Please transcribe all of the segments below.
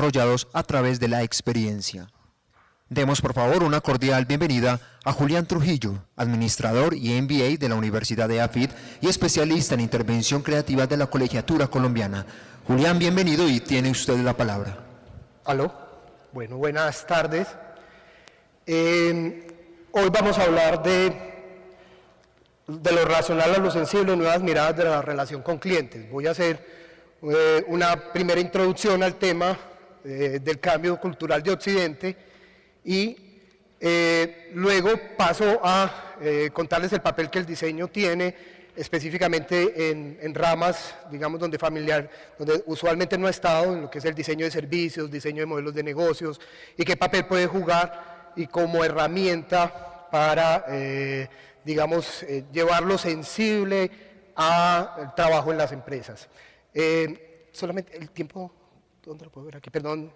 desarrollados a través de la experiencia. Demos por favor una cordial bienvenida a Julián Trujillo, administrador y MBA de la Universidad de AFIT y especialista en intervención creativa de la Colegiatura Colombiana. Julián, bienvenido y tiene usted la palabra. Aló, bueno, buenas tardes. Hoy vamos a hablar de lo racional a lo sensible, nuevas miradas de la relación con clientes. Voy a hacer una primera introducción al tema del cambio cultural de Occidente y luego paso a contarles el papel que el diseño tiene específicamente en ramas, digamos, donde usualmente no ha estado, en lo que es el diseño de servicios, diseño de modelos de negocios, y qué papel puede jugar y como herramienta para, digamos, llevar lo sensible al trabajo en las empresas. Solamente el tiempo, ¿dónde lo puedo ver aquí? Perdón,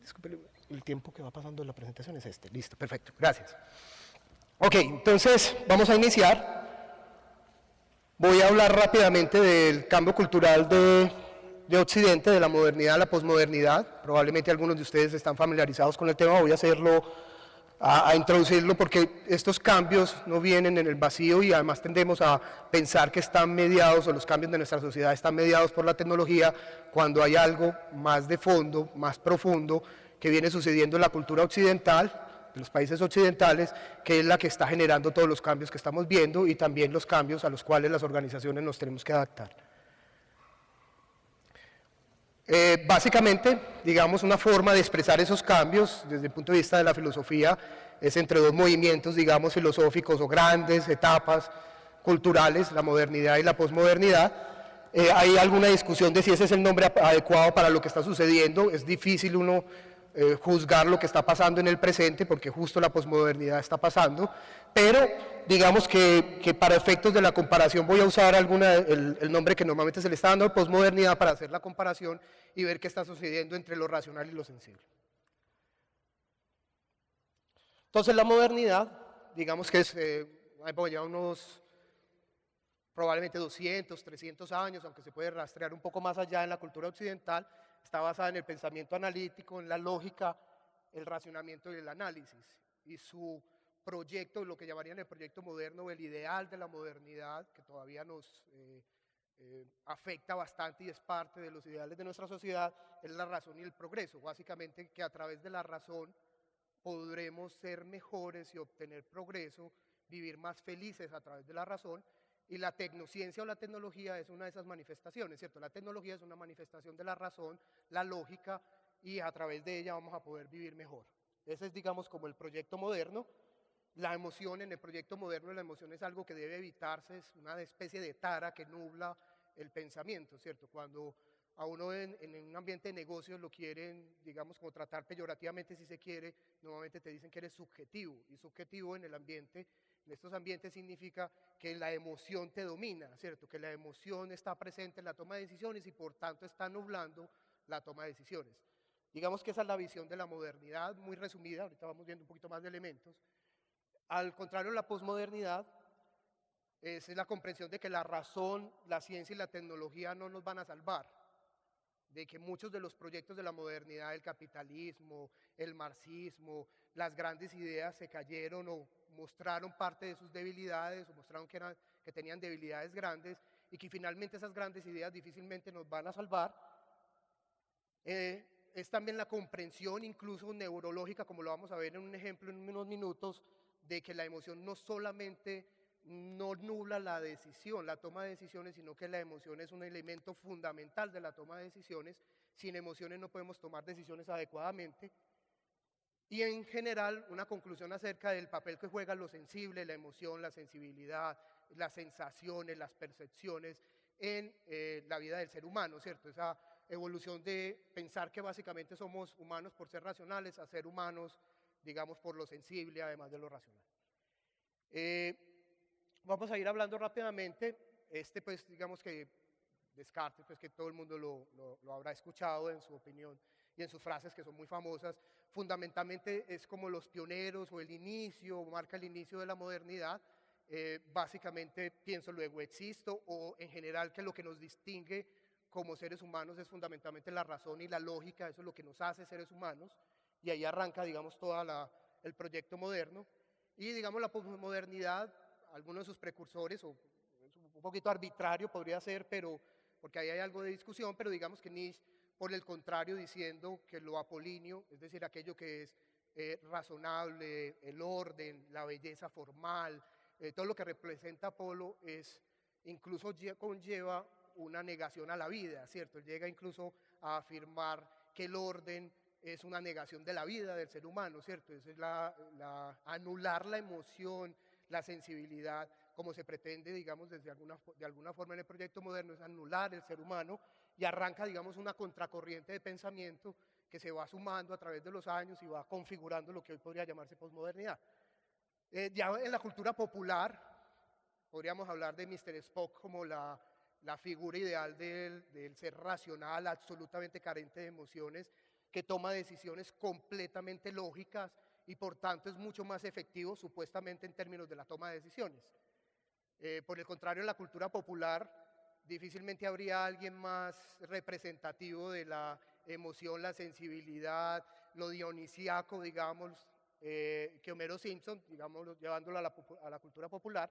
disculpe, el tiempo que va pasando en la presentación es este. Listo, perfecto, gracias. Ok, entonces vamos a iniciar. Voy a hablar rápidamente del cambio cultural de Occidente, de la modernidad a la posmodernidad. Probablemente algunos de ustedes están familiarizados con el tema, voy a hacerlo, a introducirlo porque estos cambios no vienen en el vacío y además tendemos a pensar que están mediados, o los cambios de nuestra sociedad están mediados por la tecnología, cuando hay algo más de fondo, más profundo, que viene sucediendo en la cultura occidental, de los países occidentales, que es la que está generando todos los cambios que estamos viendo y también los cambios a los cuales las organizaciones nos tenemos que adaptar. Básicamente, digamos, una forma de expresar esos cambios desde el punto de vista de la filosofía es entre dos movimientos, digamos, filosóficos o grandes etapas culturales, la modernidad y la posmodernidad. Hay alguna discusión de si ese es el nombre adecuado para lo que está sucediendo, es difícil uno juzgar lo que está pasando en el presente, porque justo la posmodernidad está pasando, pero digamos que para efectos de la comparación voy a usar el nombre que normalmente se le está dando, posmodernidad, para hacer la comparación y ver qué está sucediendo entre lo racional y lo sensible. Entonces la modernidad, digamos que es, ya unos probablemente 200, 300 años, aunque se puede rastrear un poco más allá en la cultura occidental, está basada en el pensamiento analítico, en la lógica, el racionamiento y el análisis. Y su proyecto, lo que llamarían el proyecto moderno, el ideal de la modernidad, que todavía nos afecta bastante y es parte de los ideales de nuestra sociedad, es la razón y el progreso. Básicamente que a través de la razón podremos ser mejores y obtener progreso, vivir más felices a través de la razón. Y la tecnociencia o la tecnología es una de esas manifestaciones, ¿cierto? La tecnología es una manifestación de la razón, la lógica, y a través de ella vamos a poder vivir mejor. Ese es, digamos, como el proyecto moderno. La emoción en el proyecto moderno, la emoción es algo que debe evitarse, es una especie de tara que nubla el pensamiento, ¿cierto? Cuando a uno en un ambiente de negocios lo quieren, digamos, como tratar peyorativamente si se quiere, normalmente te dicen que eres subjetivo, y subjetivo en estos ambientes significa que la emoción te domina, ¿cierto? Que la emoción está presente en la toma de decisiones y por tanto está nublando la toma de decisiones. Digamos que esa es la visión de la modernidad, muy resumida, ahorita vamos viendo un poquito más de elementos. Al contrario, la posmodernidad es la comprensión de que la razón, la ciencia y la tecnología no nos van a salvar, de que muchos de los proyectos de la modernidad, el capitalismo, el marxismo, las grandes ideas se cayeron o mostraron parte de sus debilidades o mostraron que tenían debilidades grandes y que finalmente esas grandes ideas difícilmente nos van a salvar. Es también la comprensión incluso neurológica, como lo vamos a ver en un ejemplo en unos minutos, de que la emoción no solamente no nubla la decisión, la toma de decisiones, sino que la emoción es un elemento fundamental de la toma de decisiones. Sin emociones no podemos tomar decisiones adecuadamente. Y en general, una conclusión acerca del papel que juega lo sensible, la emoción, la sensibilidad, las sensaciones, las percepciones en la vida del ser humano, ¿cierto? Esa evolución de pensar que básicamente somos humanos por ser racionales a ser humanos, digamos, por lo sensible, además de lo racional. Vamos a ir hablando rápidamente, pues digamos que Descartes, pues que todo el mundo lo habrá escuchado en su opinión y en sus frases que son muy famosas, fundamentalmente es como los pioneros o el inicio, marca el inicio de la modernidad. Básicamente pienso luego existo, o en general que lo que nos distingue como seres humanos es fundamentalmente la razón y la lógica, eso es lo que nos hace seres humanos, y ahí arranca, digamos, todo el proyecto moderno. Y, digamos, la posmodernidad, algunos de sus precursores, o es un poquito arbitrario podría ser, pero porque ahí hay algo de discusión, pero digamos que Nietzsche, por el contrario, diciendo que lo apolíneo, es decir, aquello que es razonable, el orden, la belleza formal, todo lo que representa Apolo es, incluso conlleva una negación a la vida, ¿cierto? Él llega incluso a afirmar que el orden es una negación de la vida del ser humano, ¿cierto? Es anular la emoción, la sensibilidad, como se pretende, digamos, de alguna forma en el proyecto moderno, es anular el ser humano y arranca, digamos, una contracorriente de pensamiento que se va sumando a través de los años y va configurando lo que hoy podría llamarse posmodernidad. Ya en la cultura popular, podríamos hablar de Mr. Spock como la figura ideal del ser racional, absolutamente carente de emociones, que toma decisiones completamente lógicas y por tanto es mucho más efectivo supuestamente en términos de la toma de decisiones. Por el contrario, en la cultura popular difícilmente habría alguien más representativo de la emoción, la sensibilidad, lo dionisíaco, digamos, que Homero Simpson, digamos, llevándolo a la cultura popular.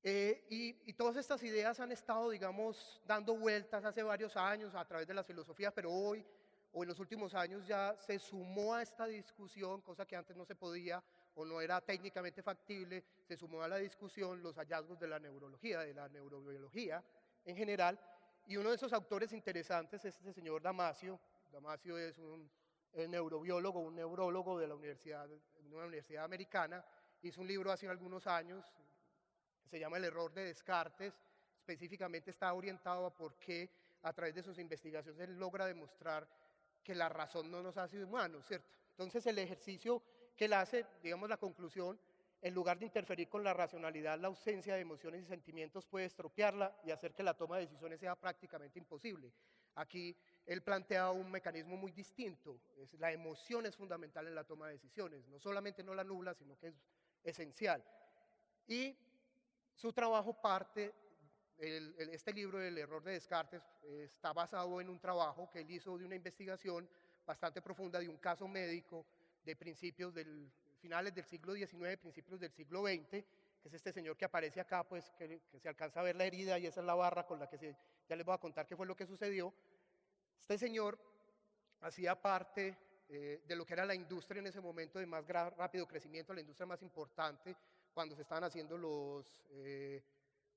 Y todas estas ideas han estado, digamos, dando vueltas hace varios años a través de las filosofías, pero hoy o en los últimos años ya se sumó a esta discusión, cosa que antes no se podía o no era técnicamente factible, se sumó a la discusión los hallazgos de la neurología, de la neurobiología en general, y uno de esos autores interesantes es este señor Damasio. Damasio es un neurobiólogo, un neurólogo de una universidad americana, hizo un libro hace algunos años, se llama El error de Descartes, específicamente está orientado a por qué a través de sus investigaciones él logra demostrar que la razón no nos hace humanos, ¿cierto? Entonces el ejercicio que él hace, digamos la conclusión, en lugar de interferir con la racionalidad, la ausencia de emociones y sentimientos puede estropearla y hacer que la toma de decisiones sea prácticamente imposible. Aquí él plantea un mecanismo muy distinto, la emoción es fundamental en la toma de decisiones, no solamente no la nubla, sino que es esencial. Y su trabajo parte, este libro, El error de Descartes, está basado en un trabajo que él hizo de una investigación bastante profunda de un caso médico de finales del siglo XIX, principios del siglo XX, que es este señor que aparece acá, pues que se alcanza a ver la herida y esa es la barra con la que ya les voy a contar qué fue lo que sucedió. Este señor hacía parte de lo que era la industria en ese momento de más rápido crecimiento, la industria más importante, cuando se estaban haciendo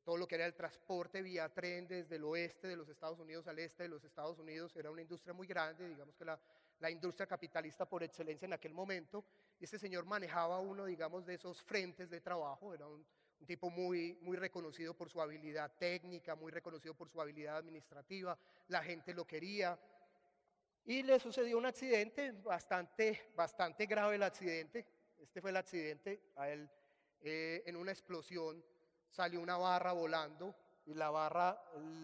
todo lo que era el transporte vía tren desde el oeste de los Estados Unidos al este de los Estados Unidos, era una industria muy grande, digamos que la industria capitalista por excelencia en aquel momento, y este señor manejaba uno, digamos, de esos frentes de trabajo, era un tipo muy, muy reconocido por su habilidad técnica, muy reconocido por su habilidad administrativa, la gente lo quería, y le sucedió un accidente, bastante grave el accidente, este fue el accidente, a él en una explosión salió una barra volando y la barra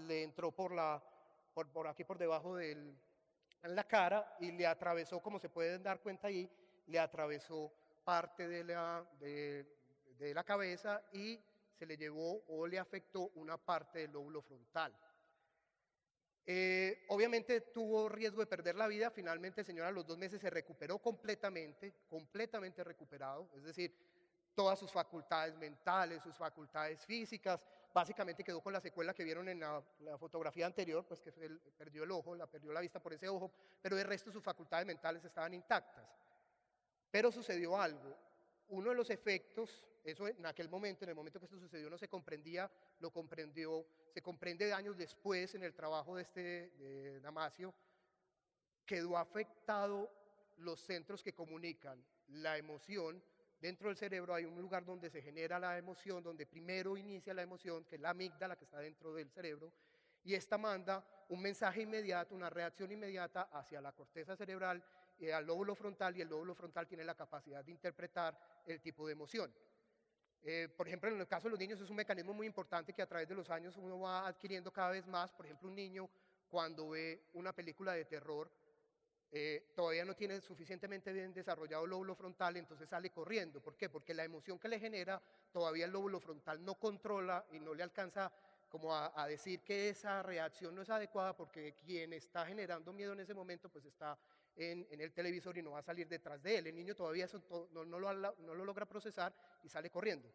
le entró por aquí por debajo en la cara y le atravesó, como se pueden dar cuenta ahí, le atravesó parte de la cabeza y se le llevó o le afectó una parte del lóbulo frontal. Obviamente tuvo riesgo de perder la vida, finalmente el señor a los 2 meses se recuperó completamente recuperado, es decir, todas sus facultades mentales, sus facultades físicas, básicamente quedó con la secuela que vieron en la fotografía anterior, pues que él perdió el ojo, perdió la vista por ese ojo, pero el resto de sus facultades mentales estaban intactas. Pero sucedió algo, uno de los efectos, eso en aquel momento, en el momento que esto sucedió no se comprendía, se comprende años después en el trabajo de Damasio, quedó afectado los centros que comunican la emoción. Dentro del cerebro hay un lugar donde se genera la emoción, donde primero inicia la emoción, que es la amígdala que está dentro del cerebro, y esta manda un mensaje inmediato, una reacción inmediata hacia la corteza cerebral y al lóbulo frontal, y el lóbulo frontal tiene la capacidad de interpretar el tipo de emoción. Por ejemplo, en el caso de los niños es un mecanismo muy importante que a través de los años uno va adquiriendo cada vez más. Por ejemplo, un niño cuando ve una película de terror, todavía no tiene suficientemente bien desarrollado el lóbulo frontal, entonces sale corriendo. ¿Por qué? Porque la emoción que le genera todavía el lóbulo frontal no controla y no le alcanza como a decir que esa reacción no es adecuada porque quien está generando miedo en ese momento pues está en el televisor y no va a salir detrás de él. El niño todavía eso no lo logra procesar y sale corriendo.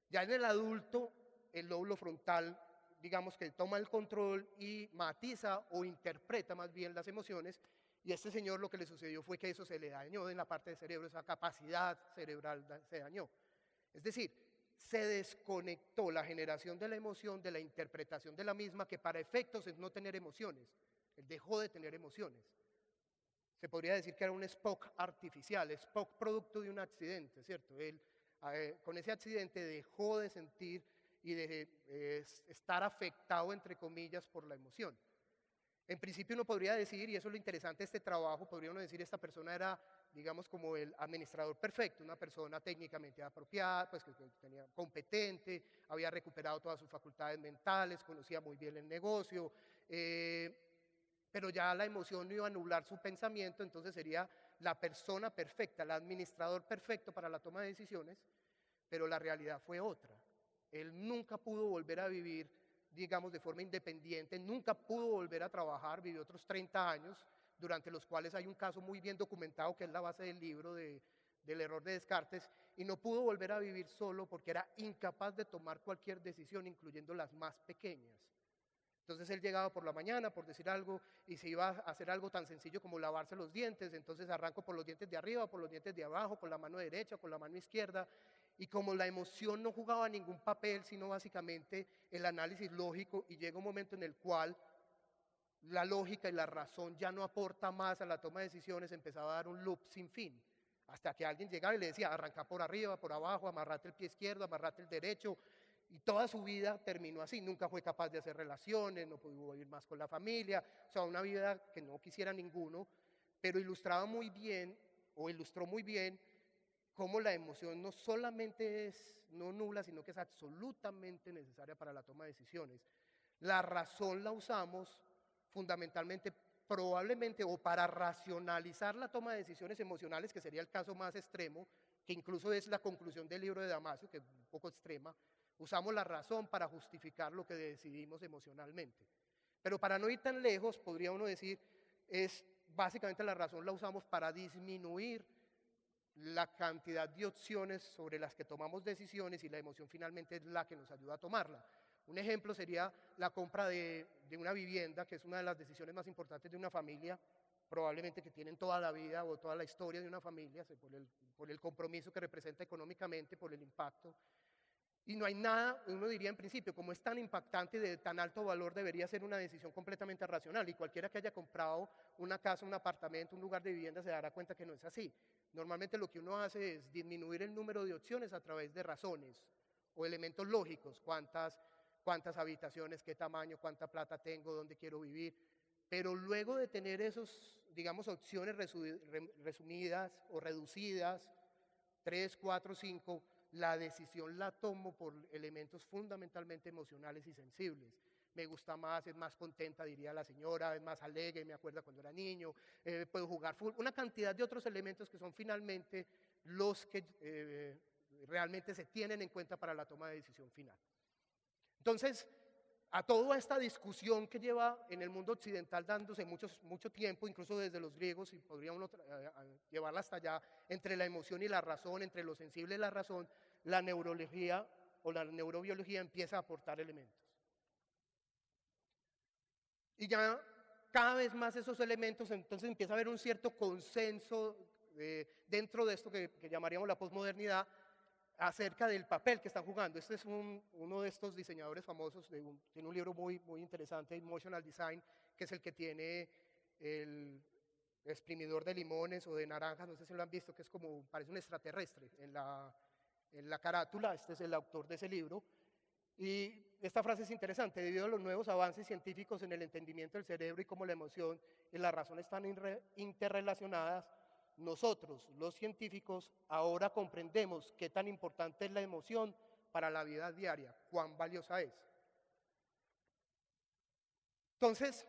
Ya en el adulto, el lóbulo frontal, digamos que toma el control y matiza o interpreta más bien las emociones, y a este señor lo que le sucedió fue que eso se le dañó en la parte del cerebro, esa capacidad cerebral se dañó. Es decir, se desconectó la generación de la emoción de la interpretación de la misma, que para efectos es no tener emociones. Él dejó de tener emociones. Se podría decir que era un Spock artificial, Spock producto de un accidente, ¿cierto? Él con ese accidente dejó de sentir y de estar afectado, entre comillas, por la emoción. En principio uno podría decir, y eso es lo interesante de este trabajo, podría uno decir esta persona era, digamos, como el administrador perfecto, una persona técnicamente apropiada, pues que tenía competente, había recuperado todas sus facultades mentales, conocía muy bien el negocio, pero ya la emoción no iba a anular su pensamiento, entonces sería la persona perfecta, el administrador perfecto para la toma de decisiones, pero la realidad fue otra. Él nunca pudo volver a vivir, digamos, de forma independiente, nunca pudo volver a trabajar, vivió otros 30 años, durante los cuales hay un caso muy bien documentado que es la base del libro del error de Descartes, y no pudo volver a vivir solo porque era incapaz de tomar cualquier decisión, incluyendo las más pequeñas. Entonces él llegaba por la mañana, por decir algo, y se iba a hacer algo tan sencillo como lavarse los dientes, entonces arranco por los dientes de arriba, por los dientes de abajo, con la mano derecha, con la mano izquierda, y como la emoción no jugaba ningún papel, sino básicamente el análisis lógico, y llega un momento en el cual la lógica y la razón ya no aporta más a la toma de decisiones, empezaba a dar un loop sin fin, hasta que alguien llegaba y le decía, arranca por arriba, por abajo, amarrate el pie izquierdo, amarrate el derecho, y toda su vida terminó así, nunca fue capaz de hacer relaciones, no pudo vivir más con la familia, o sea, una vida que no quisiera ninguno, pero ilustraba muy bien, o ilustró muy bien, cómo la emoción no solamente es no nula, sino que es absolutamente necesaria para la toma de decisiones. La razón la usamos fundamentalmente, probablemente, o para racionalizar la toma de decisiones emocionales, que sería el caso más extremo, que incluso es la conclusión del libro de Damasio, que es un poco extrema. Usamos la razón para justificar lo que decidimos emocionalmente. Pero para no ir tan lejos, podría uno decir, es básicamente la razón la usamos para disminuir la cantidad de opciones sobre las que tomamos decisiones, y la emoción finalmente es la que nos ayuda a tomarla. Un ejemplo sería la compra de una vivienda, que es una de las decisiones más importantes de una familia, probablemente que tienen toda la vida o toda la historia de una familia, por el compromiso que representa económicamente, por el impacto. Y no hay nada, uno diría en principio, como es tan impactante y de tan alto valor, debería ser una decisión completamente racional. Y cualquiera que haya comprado una casa, un apartamento, un lugar de vivienda se dará cuenta que no es así. Normalmente lo que uno hace es disminuir el número de opciones a través de razones o elementos lógicos. Cuántas habitaciones, qué tamaño, cuánta plata tengo, dónde quiero vivir. Pero luego de tener esos, digamos, opciones resumidas o reducidas, 3, 4, 5, la decisión la tomo por elementos fundamentalmente emocionales y sensibles. Me gusta más, es más contenta, diría la señora, es más alegre, me acuerda cuando era niño, puedo jugar fútbol, una cantidad de otros elementos que son finalmente los que realmente se tienen en cuenta para la toma de decisión final. Entonces, a toda esta discusión que lleva en el mundo occidental dándose mucho tiempo, incluso desde los griegos, y podría uno llevarla hasta allá, entre la emoción y la razón, entre lo sensible y la razón, la neurología o la neurobiología empieza a aportar elementos. Y ya cada vez más esos elementos, entonces empieza a haber un cierto consenso dentro de esto que llamaríamos la posmodernidad, acerca del papel que están jugando. Este es uno de estos diseñadores famosos, tiene un libro muy interesante, Emotional Design, que es el que tiene el exprimidor de limones o de naranjas, no sé si lo han visto, que es como, parece un extraterrestre en la carátula. Este es el autor de ese libro. Y esta frase es interesante: debido a los nuevos avances científicos en el entendimiento del cerebro y cómo la emoción y la razón están interrelacionadas, nosotros, los científicos, ahora comprendemos qué tan importante es la emoción para la vida diaria, cuán valiosa es. Entonces,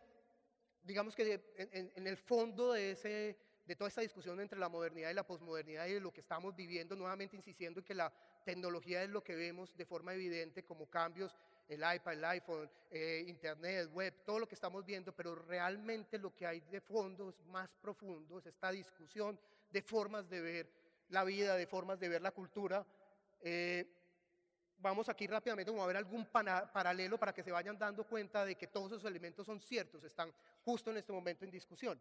digamos que en el fondo de toda esta discusión entre la modernidad y la posmodernidad y de lo que estamos viviendo, nuevamente insistiendo en que la tecnología es lo que vemos de forma evidente como cambios el iPad, el iPhone, Internet, web, todo lo que estamos viendo, pero realmente lo que hay de fondo es más profundo, es esta discusión de formas de ver la vida, de formas de ver la cultura. Vamos aquí rápidamente a ver algún paralelo para que se vayan dando cuenta de que todos esos elementos son ciertos, están justo en este momento en discusión.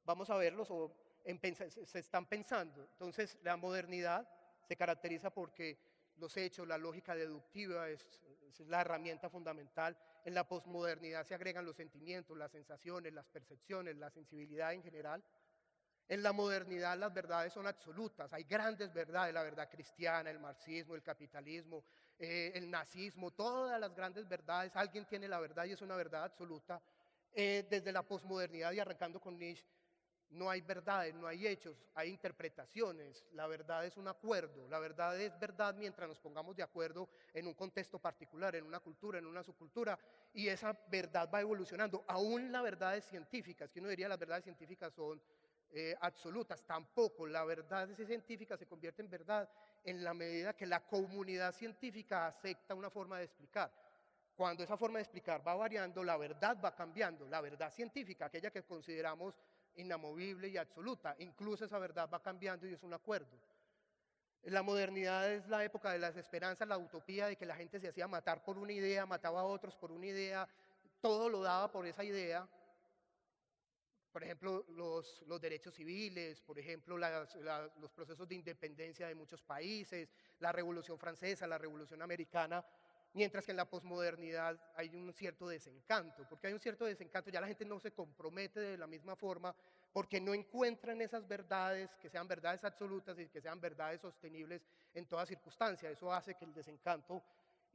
Vamos a verlos o se están pensando. Entonces, la modernidad se caracteriza porque los hechos, la lógica deductiva es la herramienta fundamental. En la posmodernidad se agregan los sentimientos, las sensaciones, las percepciones, la sensibilidad en general. En la modernidad las verdades son absolutas, hay grandes verdades, la verdad cristiana, el marxismo, el capitalismo, el nazismo, todas las grandes verdades, alguien tiene la verdad y es una verdad absoluta. Desde la posmodernidad y arrancando con Nietzsche, no hay verdades, no hay hechos, hay interpretaciones, la verdad es un acuerdo, la verdad es verdad mientras nos pongamos de acuerdo en un contexto particular, en una cultura, en una subcultura, y esa verdad va evolucionando, aún las verdades científicas, que uno diría las verdades científicas son absolutas, tampoco, la verdad científica se convierte en verdad en la medida que la comunidad científica acepta una forma de explicar. Cuando esa forma de explicar va variando, la verdad va cambiando, la verdad científica, aquella que consideramos inamovible y absoluta, incluso esa verdad va cambiando y es un acuerdo. La modernidad es la época de las esperanzas, la utopía de que la gente se hacía matar por una idea, mataba a otros por una idea, todo lo daba por esa idea. Por ejemplo, los derechos civiles, por ejemplo, los procesos de independencia de muchos países, la Revolución Francesa, la Revolución Americana, mientras que en la posmodernidad hay un cierto desencanto. ¿Por qué hay un cierto desencanto? Ya la gente no se compromete de la misma forma porque no encuentran esas verdades que sean verdades absolutas y que sean verdades sostenibles en toda circunstancia. Eso hace que el desencanto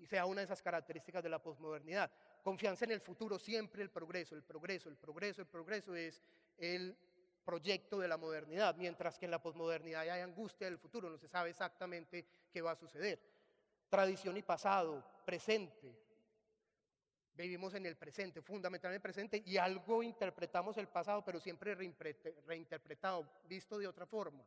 sea una de esas características de la posmodernidad. Confianza en el futuro, siempre el progreso, el progreso, el progreso, el progreso es el proyecto de la modernidad, mientras que en la posmodernidad hay angustia del futuro, no se sabe exactamente qué va a suceder. Tradición y pasado, presente, vivimos en el presente, fundamentalmente el presente, y algo interpretamos el pasado, pero siempre reinterpretado, visto de otra forma.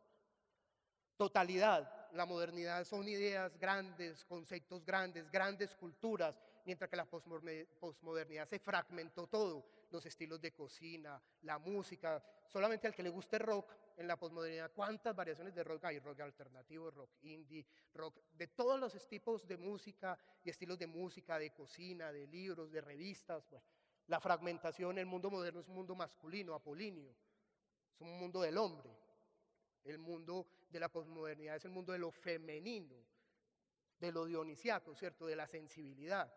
Totalidad, la modernidad son ideas grandes, conceptos grandes, grandes culturas, mientras que la posmodernidad se fragmentó todo, los estilos de cocina, la música, solamente al que le guste rock en la posmodernidad, ¿cuántas variaciones de rock hay? Rock alternativo, rock indie, rock de todos los tipos de música y estilos de música, de cocina, de libros, de revistas. Bueno, la fragmentación, el mundo moderno es un mundo masculino, apolíneo, es un mundo del hombre. El mundo de la posmodernidad es el mundo de lo femenino, de lo dionisiaco, ¿cierto? De la sensibilidad.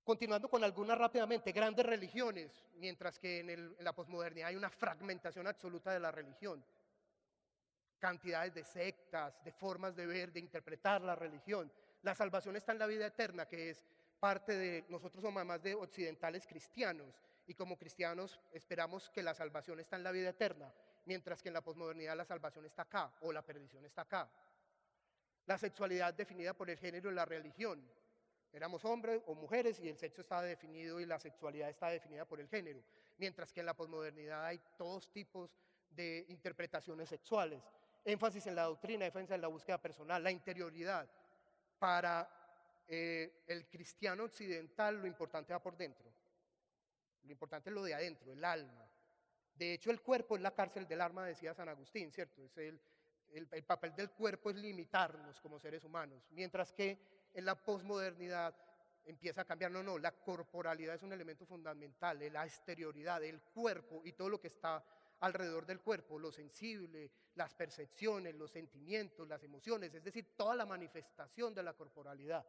Continuando con algunas rápidamente, grandes religiones, mientras que en la posmodernidad hay una fragmentación absoluta de la religión. Cantidades de sectas, de formas de ver, de interpretar la religión. La salvación está en la vida eterna, que es parte de, nosotros somos más de occidentales cristianos, y como cristianos esperamos que la salvación está en la vida eterna, mientras que en la posmodernidad la salvación está acá, o la perdición está acá. La sexualidad definida por el género y la religión. Éramos hombres o mujeres y el sexo estaba definido y la sexualidad está definida por el género, mientras que en la posmodernidad hay todos tipos de interpretaciones sexuales. Énfasis en la doctrina, énfasis en la búsqueda personal, la interioridad. Para el cristiano occidental lo importante va por dentro. Lo importante es lo de adentro, el alma. De hecho, el cuerpo es la cárcel del alma, decía San Agustín, ¿cierto? Es el papel del cuerpo es limitarnos como seres humanos, mientras que en la posmodernidad empieza a cambiar. No, la corporalidad es un elemento fundamental, la exterioridad, el cuerpo y todo lo que está alrededor del cuerpo, lo sensible, las percepciones, los sentimientos, las emociones, es decir, toda la manifestación de la corporalidad.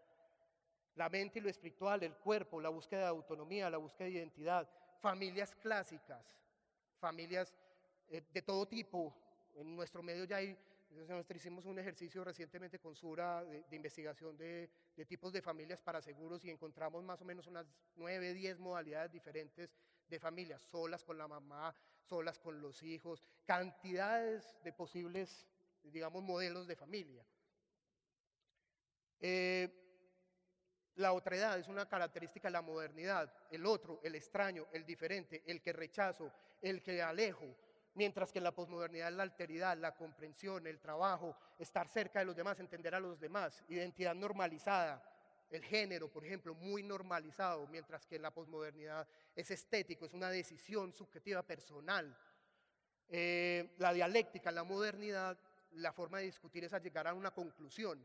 La mente y lo espiritual, el cuerpo, la búsqueda de autonomía, la búsqueda de identidad, familias clásicas, familias de todo tipo. En nuestro medio ya hay, nosotros hicimos un ejercicio recientemente con Sura de investigación de tipos de familias para seguros y encontramos más o menos unas 9, 10 modalidades diferentes de familias, solas con la mamá, solas con los hijos, cantidades de posibles, digamos, modelos de familia. La otredad es una característica de la modernidad, el otro, el extraño, el diferente, el que rechazo, el que alejo, mientras que en la posmodernidad es la alteridad, la comprensión, el trabajo, estar cerca de los demás, entender a los demás, identidad normalizada, el género, por ejemplo, muy normalizado, mientras que en la posmodernidad es estético, es una decisión subjetiva personal. La dialéctica en la modernidad, la forma de discutir es a llegar a una conclusión.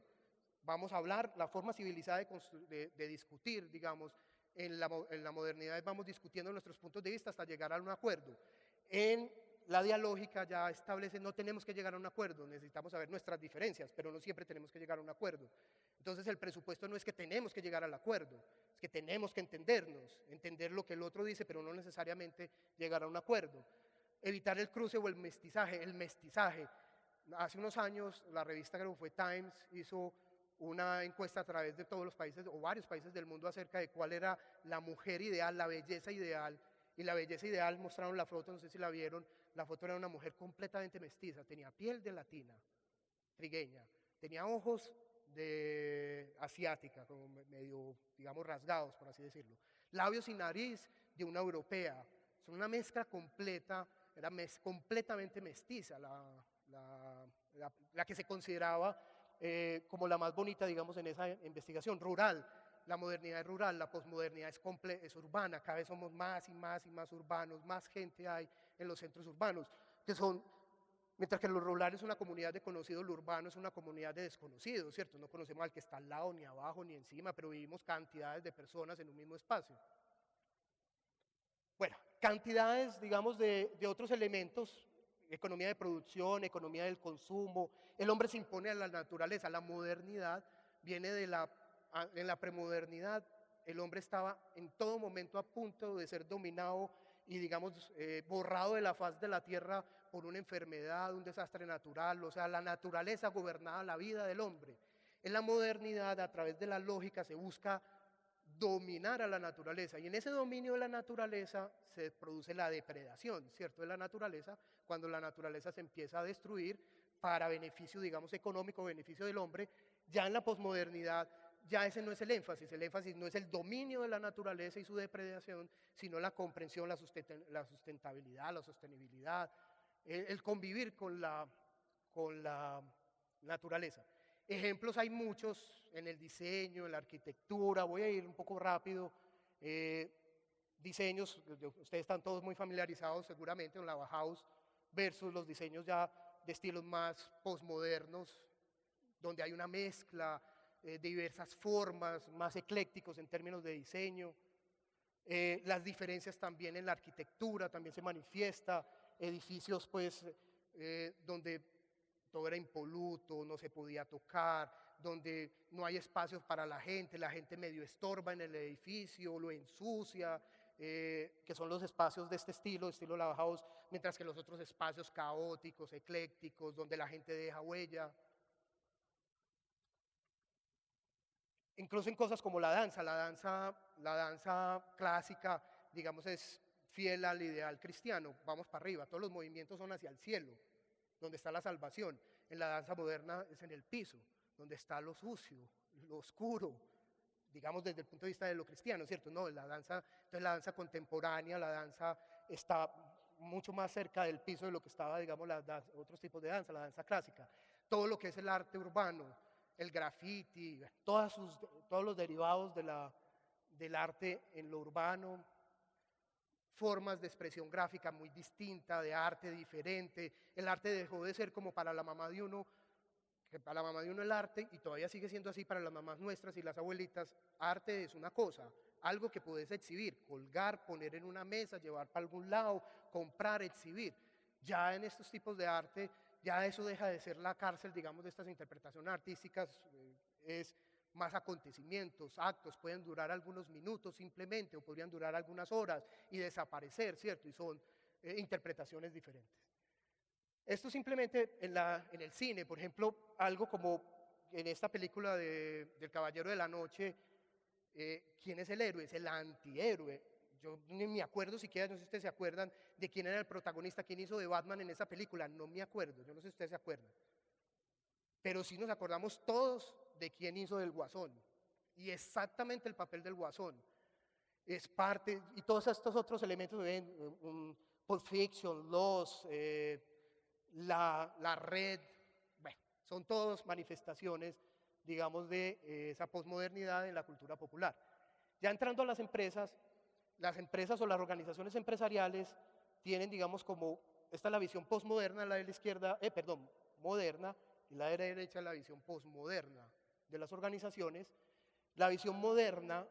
Vamos a hablar, la forma civilizada de discutir, digamos, en la modernidad vamos discutiendo nuestros puntos de vista hasta llegar a un acuerdo. En la dialógica ya establece, no tenemos que llegar a un acuerdo, necesitamos saber nuestras diferencias, pero no siempre tenemos que llegar a un acuerdo. Entonces el presupuesto no es que tenemos que llegar al acuerdo, es que tenemos que entendernos, entender lo que el otro dice, pero no necesariamente llegar a un acuerdo. Evitar el cruce o el mestizaje. Hace unos años la revista, creo que fue Times, hizo una encuesta a través de todos los países o varios países del mundo acerca de cuál era la mujer ideal, la belleza ideal. Y la belleza ideal, mostraron la foto, no sé si la vieron, la foto era una mujer completamente mestiza, tenía piel de latina, trigueña, tenía ojos de asiática, como medio, digamos, rasgados, por así decirlo, labios y nariz de una europea, son una mezcla completa, era completamente mestiza, la que se consideraba como la más bonita, digamos, en esa investigación. Rural, la modernidad es rural, la posmodernidad es urbana, cada vez somos más y más y más urbanos, más gente hay en los centros urbanos, que son, mientras que lo rural es una comunidad de conocidos, lo urbano es una comunidad de desconocidos, ¿cierto? No conocemos al que está al lado, ni abajo, ni encima, pero vivimos cantidades de personas en un mismo espacio. Bueno, cantidades, digamos, de otros elementos, economía de producción, economía del consumo, el hombre se impone a la naturaleza, la modernidad viene en la premodernidad, el hombre estaba en todo momento a punto de ser dominado y, digamos, borrado de la faz de la tierra por una enfermedad, un desastre natural, o sea, la naturaleza gobernaba la vida del hombre. En la modernidad, a través de la lógica, se busca dominar a la naturaleza, y en ese dominio de la naturaleza se produce la depredación, ¿cierto?, de la naturaleza, cuando la naturaleza se empieza a destruir para beneficio, digamos, económico, beneficio del hombre. Ya en la posmodernidad, ya ese no es el énfasis no es el dominio de la naturaleza y su depredación, sino la comprensión, la sustentabilidad, la sostenibilidad, el convivir con la naturaleza. Ejemplos hay muchos en el diseño, en la arquitectura, voy a ir un poco rápido. Diseños, ustedes están todos muy familiarizados seguramente con la Bauhaus versus los diseños ya de estilos más posmodernos, donde hay una mezcla de diversas formas, más eclécticos en términos de diseño. Las diferencias también en la arquitectura también se manifiesta, edificios pues donde todo era impoluto, no se podía tocar, donde no hay espacios para la gente medio estorba en el edificio, lo ensucia, que son los espacios de este estilo La Bauhaus, mientras que los otros espacios caóticos, eclécticos, donde la gente deja huella. Incluso en cosas como la danza clásica, digamos, es fiel al ideal cristiano, vamos para arriba, todos los movimientos son hacia el cielo, donde está la salvación. En la danza moderna es en el piso, donde está lo sucio, lo oscuro, digamos desde el punto de vista de lo cristiano, ¿cierto? No, entonces la danza contemporánea, la danza está mucho más cerca del piso de lo que estaba, digamos, otros tipos de danza, la danza clásica. Todo lo que es el arte urbano, el graffiti, todos los derivados del arte en lo urbano, formas de expresión gráfica muy distinta, de arte diferente. El arte dejó de ser como para la mamá de uno, que para la mamá de uno el arte, y todavía sigue siendo así para las mamás nuestras y las abuelitas, arte es una cosa, algo que puedes exhibir, colgar, poner en una mesa, llevar para algún lado, comprar, exhibir. Ya en estos tipos de arte, ya eso deja de ser la cárcel, digamos, de estas interpretaciones artísticas, es más acontecimientos, actos, pueden durar algunos minutos simplemente o podrían durar algunas horas y desaparecer, ¿cierto? Y son interpretaciones diferentes. Esto simplemente en el cine, por ejemplo, algo como en esta película del Caballero de la Noche, ¿quién es el héroe? Es el antihéroe. Yo ni me acuerdo siquiera, no sé si ustedes se acuerdan de quién era el protagonista, quién hizo de Batman en esa película, no me acuerdo, yo no sé si ustedes se acuerdan. Pero sí nos acordamos todos de quién hizo del Guasón, y exactamente el papel del Guasón. Es parte, y todos estos otros elementos, Pulp Fiction, Lost, la Red, bueno, son todas manifestaciones digamos, de esa posmodernidad en la cultura popular. Ya entrando a las empresas o las organizaciones empresariales tienen, digamos, como, esta es la visión posmoderna, la de la izquierda, moderna, y la de la derecha la visión posmoderna de las organizaciones. La visión moderna,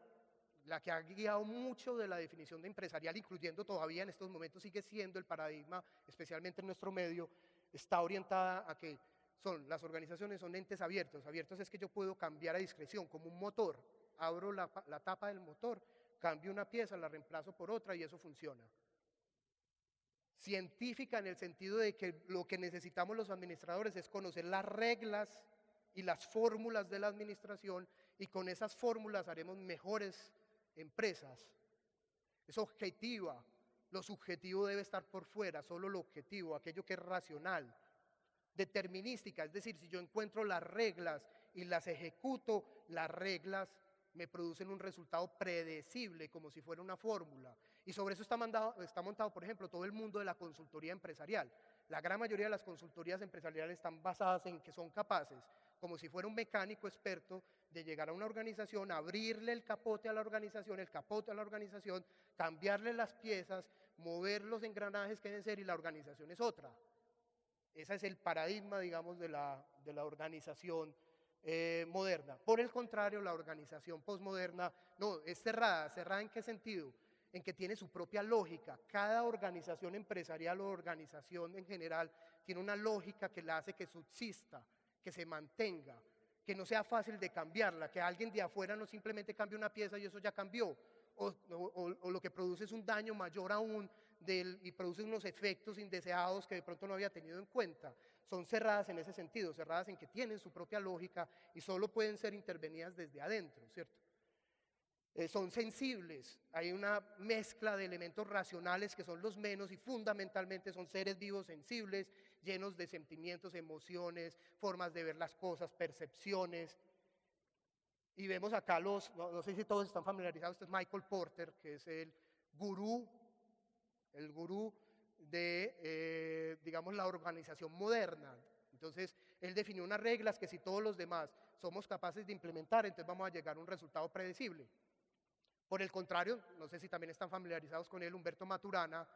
la que ha guiado mucho de la definición de empresarial, incluyendo todavía en estos momentos sigue siendo el paradigma, especialmente en nuestro medio, está orientada a que las organizaciones son entes abiertos. Abiertos es que yo puedo cambiar a discreción, como un motor. Abro la tapa del motor, cambio una pieza, la reemplazo por otra y eso funciona. Científica en el sentido de que lo que necesitamos los administradores es conocer las reglas y las fórmulas de la administración, y con esas fórmulas haremos mejores empresas. Es objetiva, lo subjetivo debe estar por fuera, solo lo objetivo, aquello que es racional. Determinística, es decir, si yo encuentro las reglas y las ejecuto, las reglas me producen un resultado predecible, como si fuera una fórmula. Y sobre eso está montado, por ejemplo, todo el mundo de la consultoría empresarial. La gran mayoría de las consultorías empresariales están basadas en que son capaces, como si fuera un mecánico experto, de llegar a una organización, abrirle el capote a la organización, cambiarle las piezas, mover los engranajes que deben ser, y la organización es otra. Ese es el paradigma, digamos, de la organización moderna. Por el contrario, la organización posmoderna no, es cerrada. ¿Cerrada en qué sentido? En que tiene su propia lógica. Cada organización empresarial o organización en general tiene una lógica que la hace que subsista, que se mantenga, que no sea fácil de cambiarla, que alguien de afuera no simplemente cambie una pieza y eso ya cambió. O lo que produce es un daño mayor aún y produce unos efectos indeseados que de pronto no había tenido en cuenta. Son cerradas en ese sentido, cerradas en que tienen su propia lógica y solo pueden ser intervenidas desde adentro, ¿cierto? Son sensibles, hay una mezcla de elementos racionales que son los menos, y fundamentalmente son seres vivos sensibles, llenos de sentimientos, emociones, formas de ver las cosas, percepciones. Y vemos acá no sé si todos están familiarizados, este es Michael Porter, que es el gurú de, digamos, la organización moderna. Entonces, él definió unas reglas que si todos los demás somos capaces de implementar, entonces vamos a llegar a un resultado predecible. Por el contrario, no sé si también están familiarizados con él, Humberto Maturana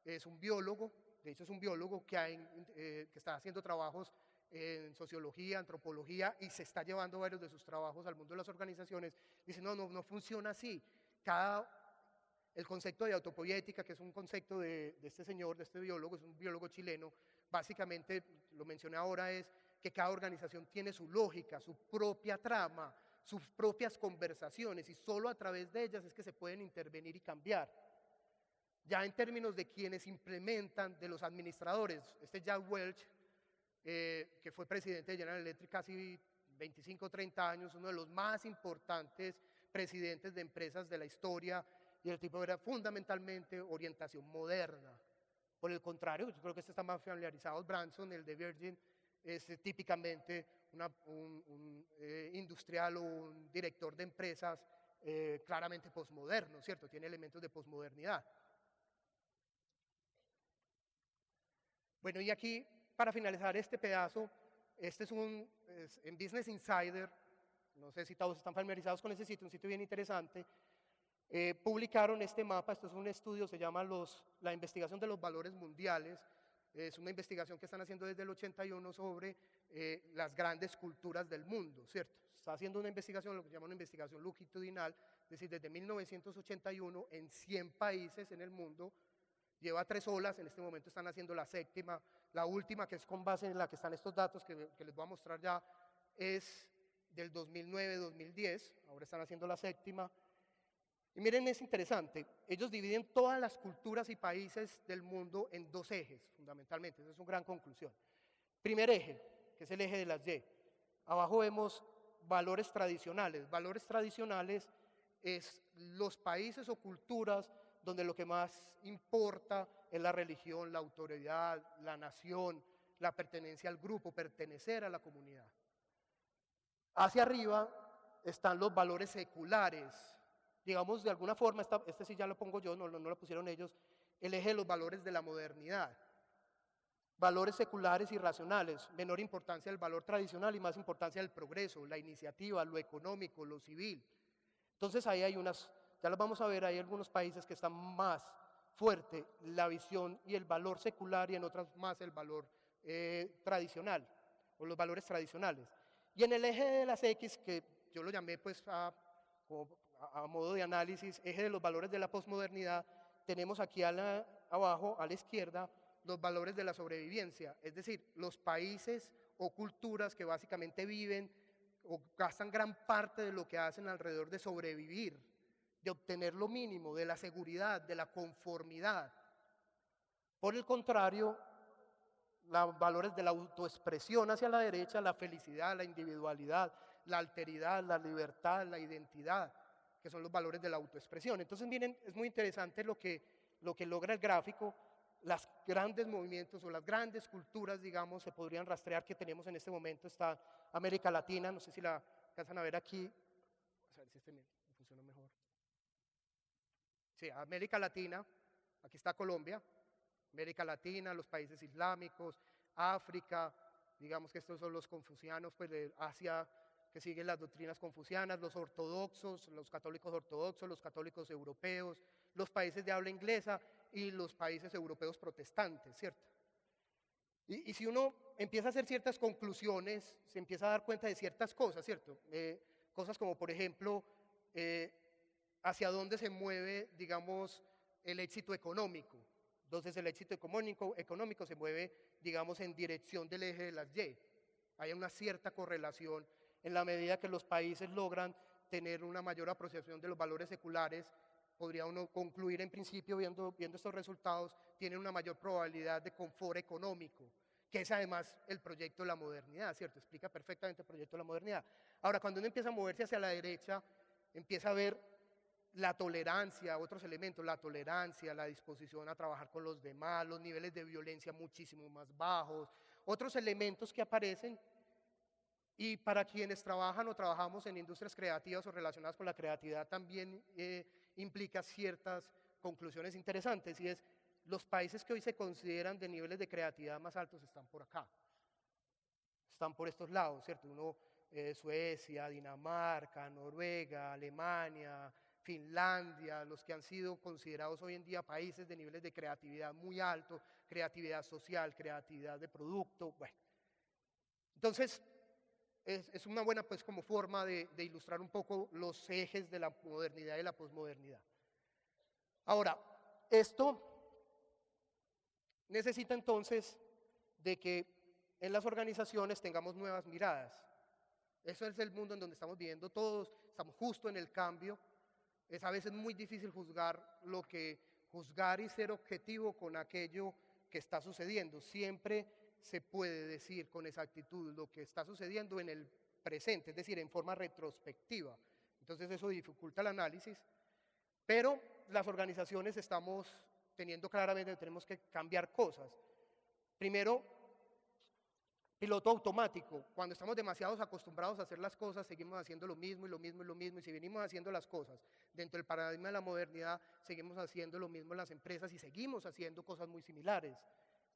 es un biólogo, de hecho es un biólogo que está haciendo trabajos en sociología, antropología, y se está llevando varios de sus trabajos al mundo de las organizaciones. Dice, no funciona así. El concepto de autopoietica, que es un concepto de este señor, de este biólogo, es un biólogo chileno, básicamente, lo mencioné ahora, es que cada organización tiene su lógica, su propia trama, sus propias conversaciones, y solo a través de ellas es que se pueden intervenir y cambiar. Ya en términos de quienes implementan, de los administradores, Jack Welch, que fue presidente de General Electric casi 25 o 30 años, uno de los más importantes presidentes de empresas de la historia, y el tipo era fundamentalmente orientación moderna. Por el contrario, yo creo que están más familiarizados. Branson, el de Virgin, es típicamente un industrial o un director de empresas claramente posmoderno, ¿cierto? Tiene elementos de posmodernidad. Bueno, y aquí, para finalizar este pedazo, este es en Business Insider, no sé si todos están familiarizados con ese sitio, un sitio bien interesante. Publicaron este mapa, esto es un estudio, se llama la investigación de los valores mundiales. Es una investigación que están haciendo desde el 81 sobre las grandes culturas del mundo, ¿cierto? Está haciendo una investigación, lo que se llama una investigación longitudinal, es decir, desde 1981 en 100 países en el mundo. Lleva 3 olas, en este momento están haciendo la séptima. La última, que es con base en la que están estos datos que les voy a mostrar ya, es del 2009-2010, ahora están haciendo la séptima. Y miren, es interesante, ellos dividen todas las culturas y países del mundo en 2 ejes, fundamentalmente, esa es una gran conclusión. Primer eje, que es el eje de las Y. Abajo vemos valores tradicionales. Valores tradicionales es los países o culturas donde lo que más importa es la religión, la autoridad, la nación, la pertenencia al grupo, pertenecer a la comunidad. Hacia arriba están los valores seculares. Digamos, de alguna forma, este sí ya lo pongo yo, no lo pusieron ellos, el eje de los valores de la modernidad. Valores seculares y racionales, menor importancia del valor tradicional y más importancia del progreso, la iniciativa, lo económico, lo civil. Entonces ahí hay unas, ya las vamos a ver, hay algunos países que están más fuerte la visión y el valor secular y en otras más el valor tradicional o los valores tradicionales. Y en el eje de las X, que yo lo llamé pues a modo de análisis, eje de los valores de la posmodernidad, tenemos aquí abajo, a la izquierda, los valores de la sobrevivencia, es decir, los países o culturas que básicamente viven o gastan gran parte de lo que hacen alrededor de sobrevivir, de obtener lo mínimo, de la seguridad, de la conformidad. Por el contrario, los valores de la autoexpresión hacia la derecha, la felicidad, la individualidad, la alteridad, la libertad, la identidad, que son los valores de la autoexpresión. Entonces, miren, es muy interesante lo que logra el gráfico. Las grandes movimientos o las grandes culturas, digamos, se podrían rastrear que tenemos en este momento. Está América Latina, no sé si la alcanzan a ver aquí. Vamos a ver si este me funciona mejor. Sí, América Latina, aquí está Colombia, América Latina, los países islámicos, África, digamos que estos son los confucianos, pues de Asia, que siguen las doctrinas confucianas, los ortodoxos, los católicos ortodoxos, los católicos europeos, los países de habla inglesa y los países europeos protestantes, ¿cierto? Y si uno empieza a hacer ciertas conclusiones, se empieza a dar cuenta de ciertas cosas, ¿cierto? Cosas como, por ejemplo, hacia dónde se mueve, digamos, el éxito económico. Entonces, el éxito económico se mueve, digamos, en dirección del eje de las Y. Hay una cierta correlación en la medida que los países logran tener una mayor apreciación de los valores seculares. Podría uno concluir en principio, viendo estos resultados, tienen una mayor probabilidad de confort económico, que es además el proyecto de la modernidad, ¿cierto? Explica perfectamente el proyecto de la modernidad. Ahora, cuando uno empieza a moverse hacia la derecha, empieza a ver la tolerancia, otros elementos, la tolerancia, la disposición a trabajar con los demás, los niveles de violencia muchísimo más bajos, otros elementos que aparecen. Y para quienes trabajan o trabajamos en industrias creativas o relacionadas con la creatividad también implica ciertas conclusiones interesantes, y es los países que hoy se consideran de niveles de creatividad más altos están por acá, están por estos lados, ¿cierto? Suecia, Dinamarca, Noruega, Alemania, Finlandia, los que han sido considerados hoy en día países de niveles de creatividad muy alto, creatividad social, creatividad de producto, bueno. Entonces, es una buena pues como forma de ilustrar un poco los ejes de la modernidad y la posmodernidad. Ahora, esto necesita entonces de que en las organizaciones tengamos nuevas miradas. Eso es el mundo en donde estamos viviendo todos, estamos justo en el cambio. Es a veces muy difícil juzgar y ser objetivo con aquello que está sucediendo. Siempre se puede decir con exactitud lo que está sucediendo en el presente, es decir, en forma retrospectiva. Entonces eso dificulta el análisis, pero las organizaciones estamos teniendo claramente que tenemos que cambiar cosas. Primero, piloto automático. Cuando estamos demasiado acostumbrados a hacer las cosas, seguimos haciendo lo mismo y lo mismo y lo mismo, y si venimos haciendo las cosas dentro del paradigma de la modernidad, seguimos haciendo lo mismo en las empresas y seguimos haciendo cosas muy similares.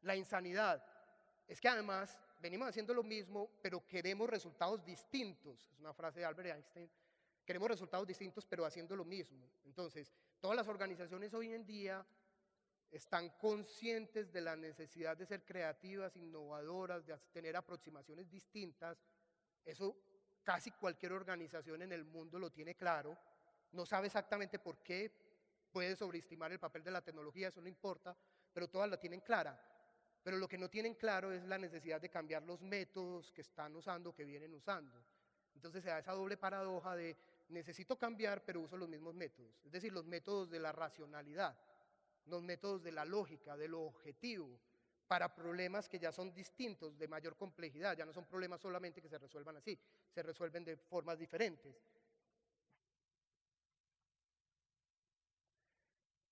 La insanidad es que además venimos haciendo lo mismo, pero queremos resultados distintos. Es una frase de Albert Einstein. Queremos resultados distintos, pero haciendo lo mismo. Entonces, todas las organizaciones hoy en día están conscientes de la necesidad de ser creativas, innovadoras, de tener aproximaciones distintas. Eso casi cualquier organización en el mundo lo tiene claro. No sabe exactamente por qué, puede sobreestimar el papel de la tecnología, eso no importa, pero todas la tienen clara. Pero lo que no tienen claro es la necesidad de cambiar los métodos que están usando, que vienen usando. Entonces se da esa doble paradoja de necesito cambiar, pero uso los mismos métodos. Es decir, los métodos de la racionalidad, los métodos de la lógica, de lo objetivo, para problemas que ya son distintos, de mayor complejidad. Ya no son problemas solamente que se resuelvan así, se resuelven de formas diferentes.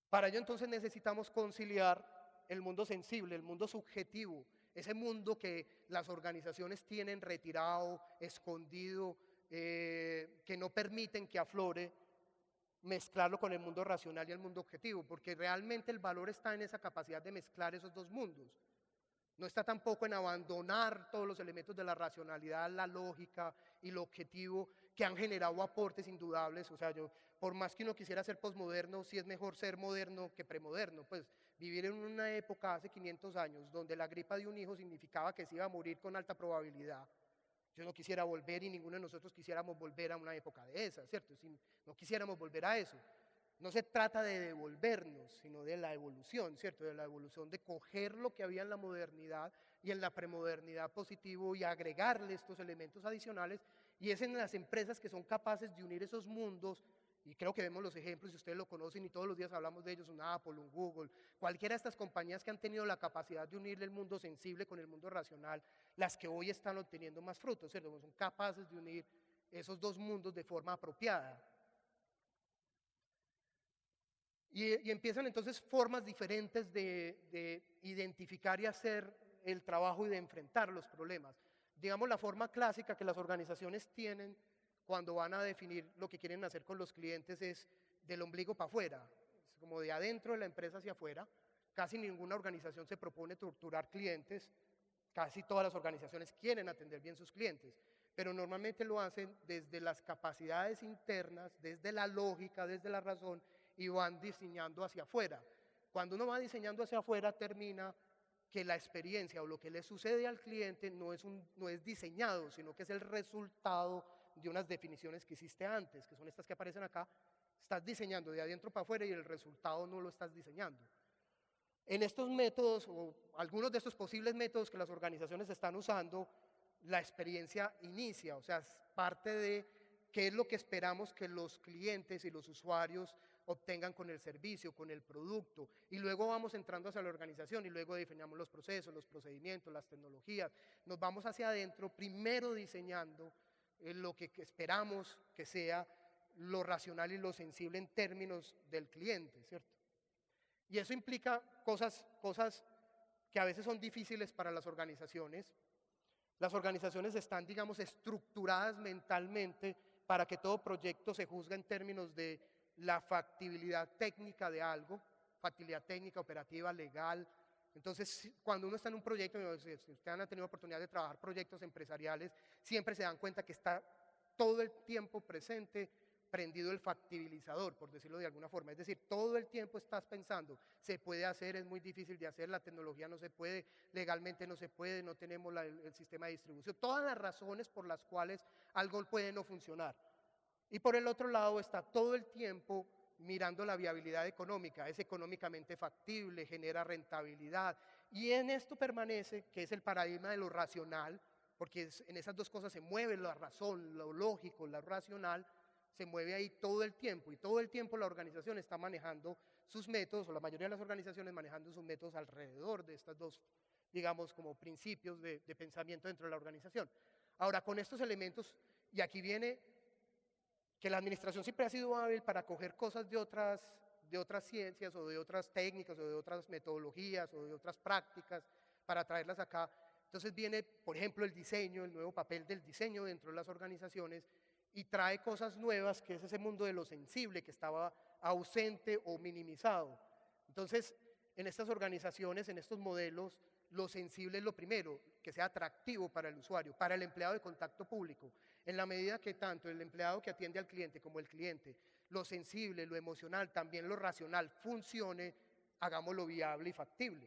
Para ello entonces necesitamos conciliar el mundo sensible, el mundo subjetivo, ese mundo que las organizaciones tienen retirado, escondido, que no permiten que aflore, mezclarlo con el mundo racional y el mundo objetivo, porque realmente el valor está en esa capacidad de mezclar esos dos mundos. No está tampoco en abandonar todos los elementos de la racionalidad, la lógica y lo objetivo que han generado aportes indudables. O sea, por más que uno quisiera ser posmoderno, sí es mejor ser moderno que premoderno. Pues vivir en una época hace 500 años donde la gripa de un hijo significaba que se iba a morir con alta probabilidad. Yo no quisiera volver y ninguno de nosotros quisiéramos volver a una época de esa, ¿cierto? Si no quisiéramos volver a eso. No se trata de devolvernos, sino de la evolución, ¿cierto? De la evolución, de coger lo que había en la modernidad y en la premodernidad positivo y agregarle estos elementos adicionales. Y es en las empresas que son capaces de unir esos mundos, y creo que vemos los ejemplos, y ustedes lo conocen y todos los días hablamos de ellos, un Apple, un Google, cualquiera de estas compañías que han tenido la capacidad de unir el mundo sensible con el mundo racional, las que hoy están obteniendo más frutos, ¿cierto? Son capaces de unir esos dos mundos de forma apropiada. Y empiezan entonces formas diferentes de identificar y hacer el trabajo y de enfrentar los problemas. Digamos, la forma clásica que las organizaciones tienen cuando van a definir lo que quieren hacer con los clientes es del ombligo para afuera, es como de adentro de la empresa hacia afuera. Casi ninguna organización se propone torturar clientes, casi todas las organizaciones quieren atender bien sus clientes, pero normalmente lo hacen desde las capacidades internas, desde la lógica, desde la razón, y van diseñando hacia afuera. Cuando uno va diseñando hacia afuera, termina que la experiencia o lo que le sucede al cliente no es diseñado, sino que es el resultado de unas definiciones que hiciste antes, que son estas que aparecen acá. Estás diseñando de adentro para afuera y el resultado no lo estás diseñando. En estos métodos, o algunos de estos posibles métodos que las organizaciones están usando, la experiencia inicia, o sea, es parte de qué es lo que esperamos que los clientes y los usuarios obtengan con el servicio, con el producto, y luego vamos entrando hacia la organización y luego definamos los procesos, los procedimientos, las tecnologías, nos vamos hacia adentro, primero diseñando lo que esperamos que sea lo racional y lo sensible en términos del cliente, ¿cierto? Y eso implica cosas que a veces son difíciles para las organizaciones. Las organizaciones están, digamos, estructuradas mentalmente para que todo proyecto se juzgue en términos de la factibilidad técnica de algo, factibilidad técnica, operativa, legal. Entonces, cuando uno está en un proyecto, si ustedes han tenido oportunidad de trabajar proyectos empresariales, siempre se dan cuenta que está todo el tiempo presente prendido el factibilizador, por decirlo de alguna forma. Es decir, todo el tiempo estás pensando, se puede hacer, es muy difícil de hacer, la tecnología no se puede, legalmente no se puede, no tenemos el sistema de distribución, todas las razones por las cuales algo puede no funcionar. Y por el otro lado está todo el tiempo mirando la viabilidad económica, es económicamente factible, genera rentabilidad, y en esto permanece, que es el paradigma de lo racional, porque en esas dos cosas se mueve la razón, lo lógico, lo racional, se mueve ahí todo el tiempo, y todo el tiempo la organización está manejando sus métodos, o la mayoría de las organizaciones manejando sus métodos alrededor de estas dos, digamos, como principios de pensamiento dentro de la organización. Ahora, con estos elementos, y aquí viene que la administración siempre ha sido hábil para coger cosas de otras ciencias, o de otras técnicas, o de otras metodologías, o de otras prácticas, para traerlas acá. Entonces viene, por ejemplo, el diseño, el nuevo papel del diseño dentro de las organizaciones, y trae cosas nuevas, que es ese mundo de lo sensible que estaba ausente o minimizado. Entonces, en estas organizaciones, en estos modelos, lo sensible es lo primero, que sea atractivo para el usuario, para el empleado de contacto público. En la medida que tanto el empleado que atiende al cliente como el cliente, lo sensible, lo emocional, también lo racional funcione, hagámoslo viable y factible.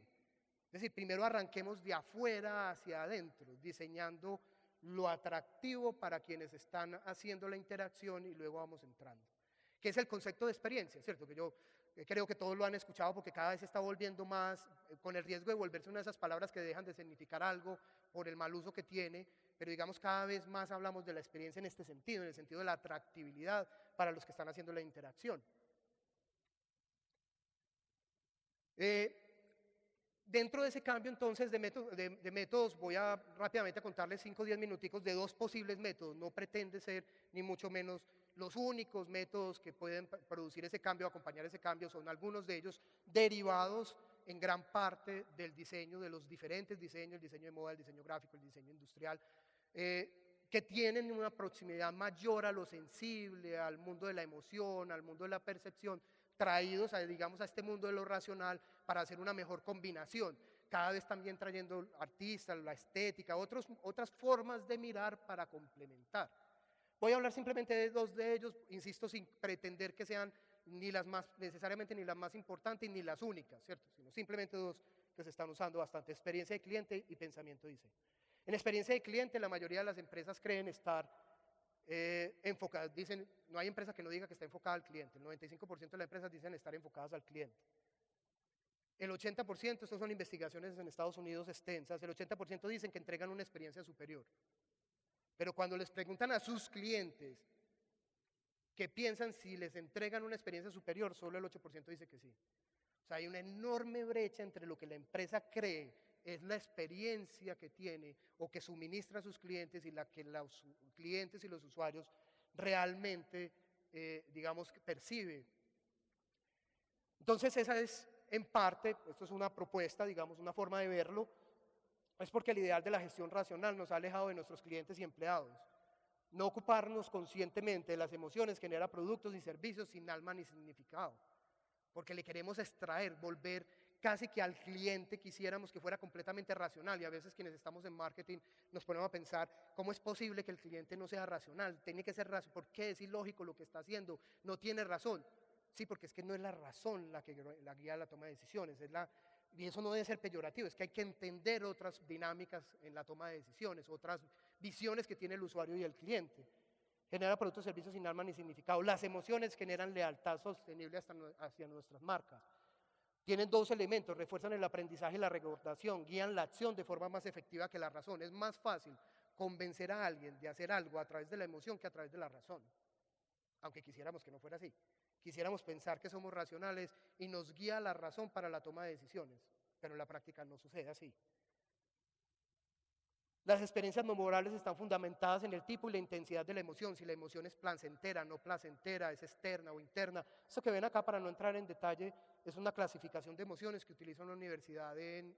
Es decir, primero arranquemos de afuera hacia adentro, diseñando lo atractivo para quienes están haciendo la interacción, y luego vamos entrando. Que es el concepto de experiencia, ¿cierto? Que yo creo que todos lo han escuchado, porque cada vez se está volviendo más, con el riesgo de volverse una de esas palabras que dejan de significar algo por el mal uso que tiene, pero digamos cada vez más hablamos de la experiencia en este sentido, en el sentido de la atractividad para los que están haciendo la interacción. Dentro de ese cambio entonces de métodos, voy a rápidamente contarles 5 o 10 minuticos de dos posibles métodos. No pretende ser ni mucho menos los únicos métodos que pueden producir ese cambio, acompañar ese cambio. Son algunos de ellos derivados en gran parte del diseño, de los diferentes diseños, el diseño de moda, el diseño gráfico, el diseño industrial, que tienen una proximidad mayor a lo sensible, al mundo de la emoción, al mundo de la percepción, traídos digamos, a este mundo de lo racional para hacer una mejor combinación. cada vez también trayendo artistas, la estética, otras formas de mirar para complementar. Voy a hablar simplemente de dos de ellos, insisto, sin pretender que sean ni las más, necesariamente ni las más importantes ni las únicas, ¿cierto? Sino simplemente dos que se están usando bastante, experiencia de cliente y pensamiento de diseño. En experiencia de cliente, la mayoría de las empresas creen estar enfocadas, dicen, no hay empresa que no diga que está enfocada al cliente, el 95% de las empresas dicen estar enfocadas al cliente. El 80%, estas son investigaciones en Estados Unidos extensas, el 80% dicen que entregan una experiencia superior. Pero cuando les preguntan a sus clientes qué piensan si les entregan una experiencia superior, solo el 8% dice que sí. O sea, hay una enorme brecha entre lo que la empresa cree es la experiencia que tiene o que suministra a sus clientes y la que los clientes y los usuarios realmente, digamos, percibe. Entonces, esa es, en parte, esto es una propuesta, digamos, una forma de verlo, es porque el ideal de la gestión racional nos ha alejado de nuestros clientes y empleados. No ocuparnos conscientemente de las emociones genera productos y servicios sin alma ni significado, porque le queremos extraer, volver casi que al cliente quisiéramos que fuera completamente racional, y a veces quienes estamos en marketing nos ponemos a pensar, ¿cómo es posible que el cliente no sea racional? Tiene que ser racional, ¿por qué es ilógico lo que está haciendo? No tiene razón. Sí, porque es que no es la razón la que la guía la toma de decisiones, y eso no debe ser peyorativo, es que hay que entender otras dinámicas en la toma de decisiones, otras visiones que tiene el usuario y el cliente. Genera productos y servicios sin alma ni significado. Las emociones generan lealtad sostenible hacia nuestras marcas. Tienen dos elementos, refuerzan el aprendizaje y la recordación, guían la acción de forma más efectiva que la razón. Es más fácil convencer a alguien de hacer algo a través de la emoción que a través de la razón, aunque quisiéramos que no fuera así. Quisiéramos pensar que somos racionales y nos guía la razón para la toma de decisiones, pero en la práctica no sucede así. Las experiencias memorables están fundamentadas en el tipo y la intensidad de la emoción, si la emoción es placentera, no placentera, es externa o interna. Esto que ven acá, para no entrar en detalle, es una clasificación de emociones que utiliza una universidad en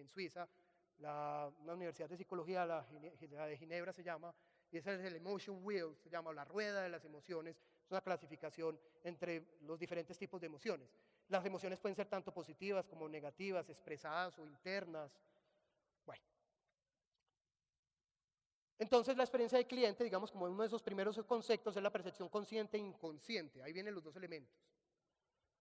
Suiza, una universidad de psicología, la de Ginebra se llama, y ese es el Emotion Wheel, se llama la rueda de las emociones, es una clasificación entre los diferentes tipos de emociones. Las emociones pueden ser tanto positivas como negativas, expresadas o internas. Bueno. Entonces la experiencia del cliente, digamos como uno de esos primeros conceptos, es la percepción consciente e inconsciente, ahí vienen los dos elementos.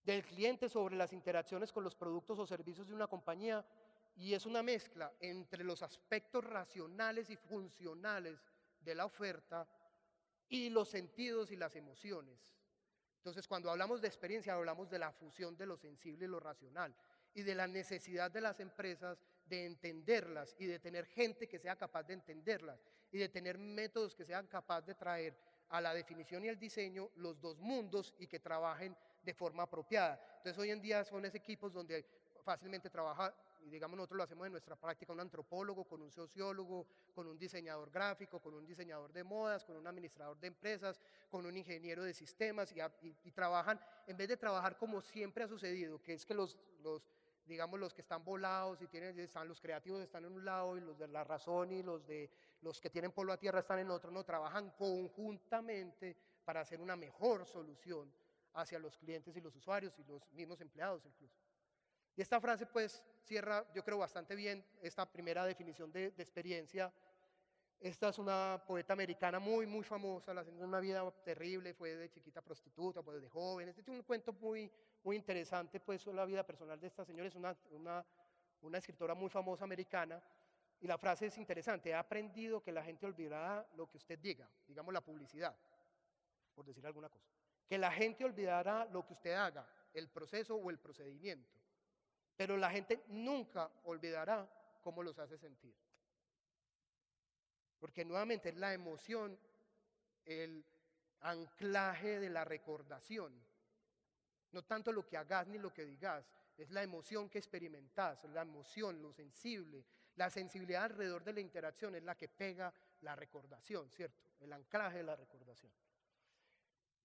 Del cliente sobre las interacciones con los productos o servicios de una compañía, y es una mezcla entre los aspectos racionales y funcionales de la oferta y los sentidos y las emociones. Entonces, cuando hablamos de experiencia, hablamos de la fusión de lo sensible y lo racional y de la necesidad de las empresas de entenderlas y de tener gente que sea capaz de entenderlas y de tener métodos que sean capaces de traer a la definición y el diseño los dos mundos y que trabajen de forma apropiada. Entonces, hoy en día son esos equipos donde fácilmente trabaja, y digamos nosotros lo hacemos en nuestra práctica, un antropólogo, con un sociólogo, con un diseñador gráfico, con un diseñador de modas, con un administrador de empresas, con un ingeniero de sistemas, y trabajan, en vez de trabajar como siempre ha sucedido, que es que digamos los que están volados y están los creativos están en un lado y los de la razón y los que tienen polo a tierra están en otro, no, trabajan conjuntamente para hacer una mejor solución hacia los clientes y los usuarios y los mismos empleados incluso. Y esta frase pues cierra, yo creo, bastante bien esta primera definición de experiencia. Esta es una poeta americana muy, muy famosa, la tiene una vida terrible, fue de chiquita prostituta, pues de joven. Este es un cuento muy, muy interesante, pues la vida personal de esta señora, es una escritora muy famosa americana, y la frase es interesante: he aprendido que la gente olvidará lo que usted diga, digamos la publicidad, por decir alguna cosa. Que la gente olvidará lo que usted haga, el proceso o el procedimiento. Pero la gente nunca olvidará cómo los hace sentir. Porque nuevamente es la emoción, el anclaje de la recordación. No tanto lo que hagas ni lo que digas, es la emoción que experimentás, la emoción, lo sensible. La sensibilidad alrededor de la interacción es la que pega la recordación, ¿cierto? El anclaje de la recordación.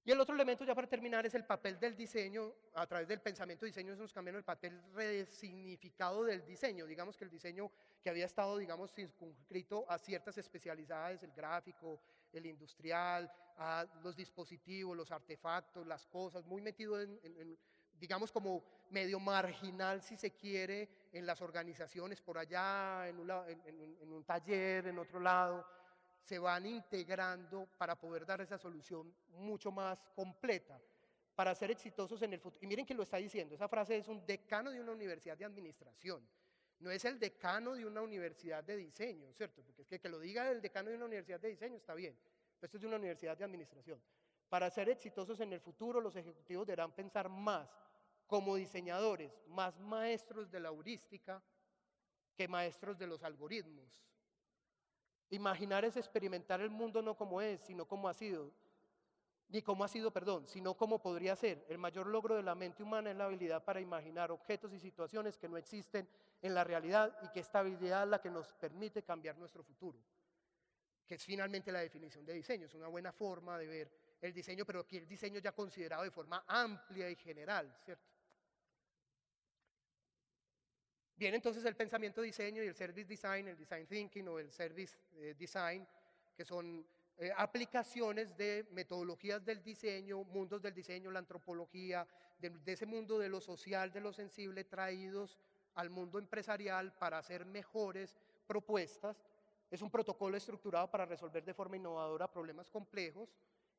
Y el otro elemento, ya para terminar, es el papel del diseño. A través del pensamiento de diseño nos cambian el papel resignificado del diseño. Digamos que el diseño que había estado, digamos, circunscrito a ciertas especialidades, el gráfico, el industrial, a los dispositivos, los artefactos, las cosas, muy metido digamos, como medio marginal, si se quiere, en las organizaciones, por allá, en un taller, en otro lado, se van integrando para poder dar esa solución mucho más completa, para ser exitosos en el futuro. Y miren que lo está diciendo, esa frase es un decano de una universidad de administración, no es el decano de una universidad de diseño, ¿cierto? Porque es que lo diga el decano de una universidad de diseño está bien, pero esto es de una universidad de administración. Para ser exitosos en el futuro, los ejecutivos deberán pensar más como diseñadores, más maestros de la heurística que maestros de los algoritmos. Imaginar es experimentar el mundo no como es, sino como ha sido, sino como podría ser. El mayor logro de la mente humana es la habilidad para imaginar objetos y situaciones que no existen en la realidad y que esta habilidad es la que nos permite cambiar nuestro futuro, que es finalmente la definición de diseño. Es una buena forma de ver el diseño, pero aquí el diseño ya considerado de forma amplia y general, ¿cierto? Bien, entonces el pensamiento diseño y el service design, el design thinking o el service design, que son aplicaciones de metodologías del diseño, mundos del diseño, la antropología, de ese mundo de lo social, de lo sensible, traídos al mundo empresarial para hacer mejores propuestas. Es un protocolo estructurado para resolver de forma innovadora problemas complejos,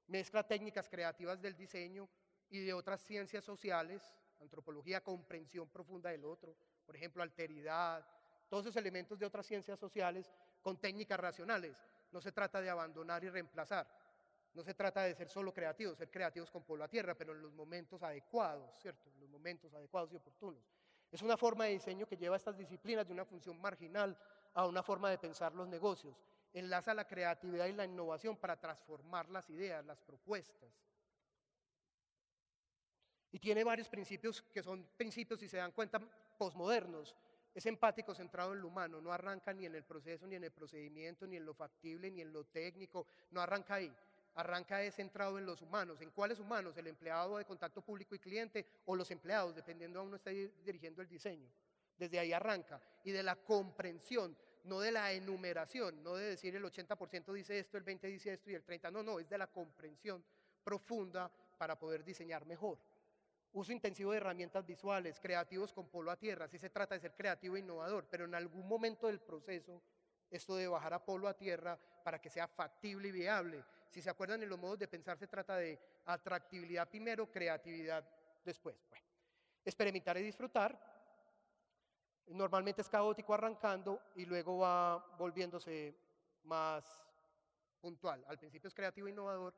mezcla técnicas creativas del diseño y de otras ciencias sociales, antropología, comprensión profunda del otro, por ejemplo, alteridad, todos esos elementos de otras ciencias sociales con técnicas racionales. No se trata de abandonar y reemplazar, no se trata de ser solo creativos, ser creativos con polo a tierra, pero en los momentos adecuados, ¿cierto? En los momentos adecuados y oportunos. Es una forma de diseño que lleva estas disciplinas de una función marginal a una forma de pensar los negocios. Enlaza la creatividad y la innovación para transformar las ideas, las propuestas. Y tiene varios principios que son principios, si se dan cuenta, posmodernos. Es empático, centrado en lo humano, no arranca ni en el proceso, ni en el procedimiento, ni en lo factible, ni en lo técnico, no arranca ahí. Arranca es centrado en los humanos. ¿En cuáles humanos? El empleado de contacto público y cliente o los empleados, dependiendo a uno esté dirigiendo el diseño. Desde ahí arranca. Y de la comprensión, no de la enumeración, no de decir el 80% dice esto, el 20% dice esto y el 30%. No, es de la comprensión profunda para poder diseñar mejor. Uso intensivo de herramientas visuales, creativos con polo a tierra. Sí se trata de ser creativo e innovador, pero en algún momento del proceso esto de bajar a polo a tierra para que sea factible y viable. Si se acuerdan, en los modos de pensar se trata de atractividad primero, creatividad después. Bueno, experimentar y disfrutar. Normalmente es caótico arrancando y luego va volviéndose más puntual. Al principio es creativo e innovador,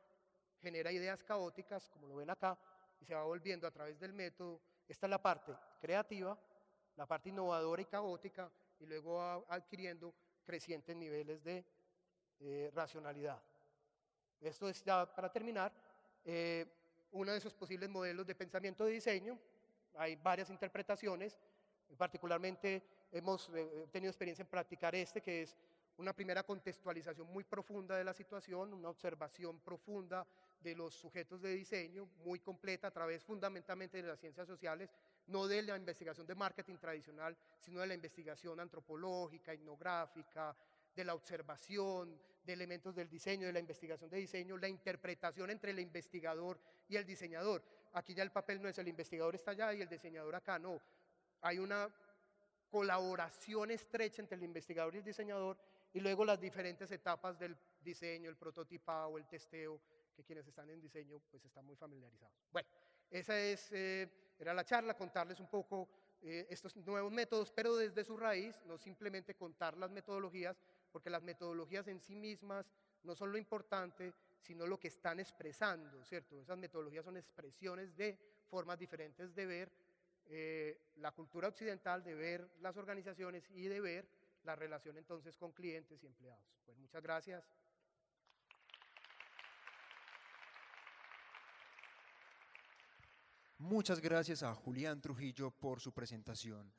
genera ideas caóticas, como lo ven acá, y se va volviendo a través del método. Esta es la parte creativa, la parte innovadora y caótica, y luego va adquiriendo crecientes niveles de racionalidad. Esto es ya para terminar, uno de esos posibles modelos de pensamiento de diseño. Hay varias interpretaciones, particularmente hemos tenido experiencia en practicar que es una primera contextualización muy profunda de la situación, una observación profunda de los sujetos de diseño, muy completa a través fundamentalmente de las ciencias sociales, no de la investigación de marketing tradicional, sino de la investigación antropológica, etnográfica, de la observación, de elementos del diseño, de la investigación de diseño, la interpretación entre el investigador y el diseñador. Aquí ya el papel no es el investigador está allá y el diseñador acá, no. Hay una colaboración estrecha entre el investigador y el diseñador, y luego las diferentes etapas del diseño, el prototipado, el testeo, que quienes están en diseño pues están muy familiarizados. Bueno, esa era la charla, contarles un poco estos nuevos métodos, pero desde su raíz, no simplemente contar las metodologías, porque las metodologías en sí mismas no son lo importante, sino lo que están expresando, ¿cierto? Esas metodologías son expresiones de formas diferentes de ver la cultura occidental, de ver las organizaciones y de ver la relación entonces con clientes y empleados. Pues muchas gracias. Muchas gracias a Julián Trujillo por su presentación.